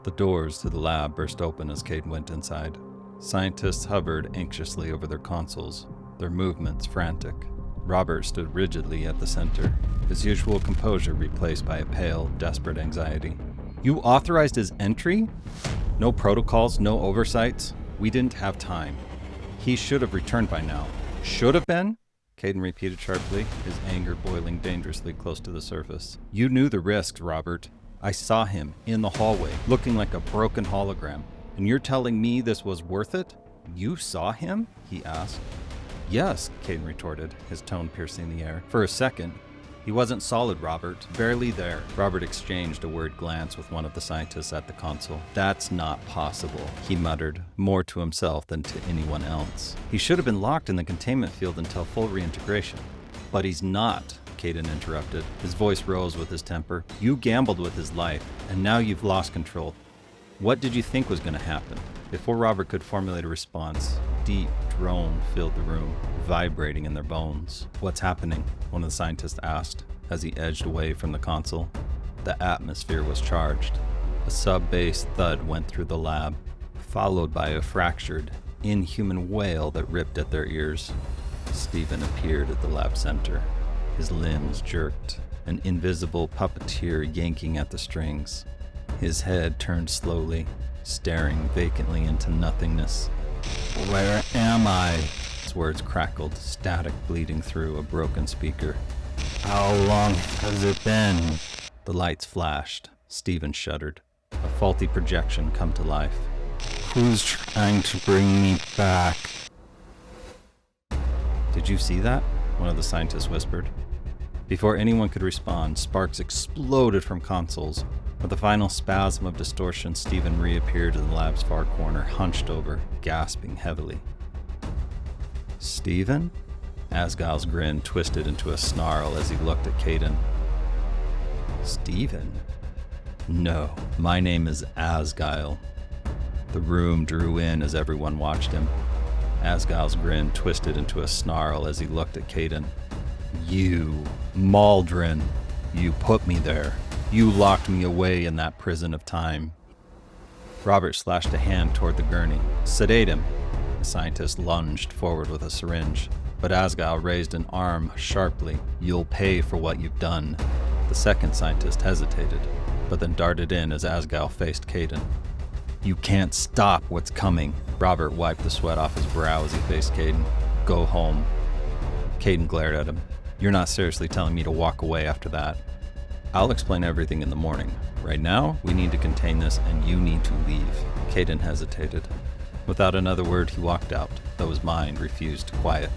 The doors to the lab burst open as 𝐾𝐸 went inside. Scientists hovered anxiously over their consoles, their movements frantic. Robert stood rigidly at the center, his usual composure replaced by a pale, desperate anxiety. You authorized his entry? No protocols, no oversights? We didn't have time. He should have returned by now. Should have been? 𝐾𝐸 repeated sharply, his anger boiling dangerously close to the surface. You knew the risks, Robert. I saw him in the hallway, looking like a broken hologram. And you're telling me this was worth it? You saw him? He asked. Yes, 𝐾𝐸 retorted, his tone piercing the air. For a second. He wasn't solid, Robert. Barely there. Robert exchanged a worried glance with one of the scientists at the console. That's not possible, he muttered, more to himself than to anyone else. He should have been locked in the containment field until full reintegration. But he's not, 𝐾𝐸 interrupted. His voice rose with his temper. You gambled with his life, and now you've lost control. What did you think was going to happen? Before Robert could formulate a response, deep drone filled the room, vibrating in their bones. What's happening? One of the scientists asked as he edged away from the console. The atmosphere was charged. A sub-bass thud went through the lab, followed by a fractured, inhuman wail that ripped at their ears. Stephen appeared at the lab center. His limbs jerked, an invisible puppeteer yanking at the strings. His head turned slowly, staring vacantly into nothingness. Where am I? His words crackled, static bleeding through a broken speaker. How long has it been? The lights flashed. Stephen shuddered. A faulty projection come to life. Who's trying to bring me back? Did you see that? One of the scientists whispered. Before anyone could respond, sparks exploded from consoles. With a final spasm of distortion, Stephen reappeared in the lab's far corner, hunched over, gasping heavily. Stephen? Azgiel's grin twisted into a snarl as he looked at 𝐾𝐸. Stephen? No, my name is Azgiel. The room drew in as everyone watched him. Azgiel's grin twisted into a snarl as he looked at 𝐾𝐸. You, Maldrin, you put me there. You locked me away in that prison of time. Robert slashed a hand toward the gurney. Sedate him. The scientist lunged forward with a syringe, but Azgiel raised an arm sharply. You'll pay for what you've done. The second scientist hesitated, but then darted in as Azgiel faced 𝐾𝐸. You can't stop what's coming. Robert wiped the sweat off his brow as he faced 𝐾𝐸. Go home. 𝐾𝐸 glared at him. You're not seriously telling me to walk away after that. I'll explain everything in the morning. Right now, we need to contain this and you need to leave. 𝐾𝐸 hesitated. Without another word, he walked out, though his mind refused to quiet.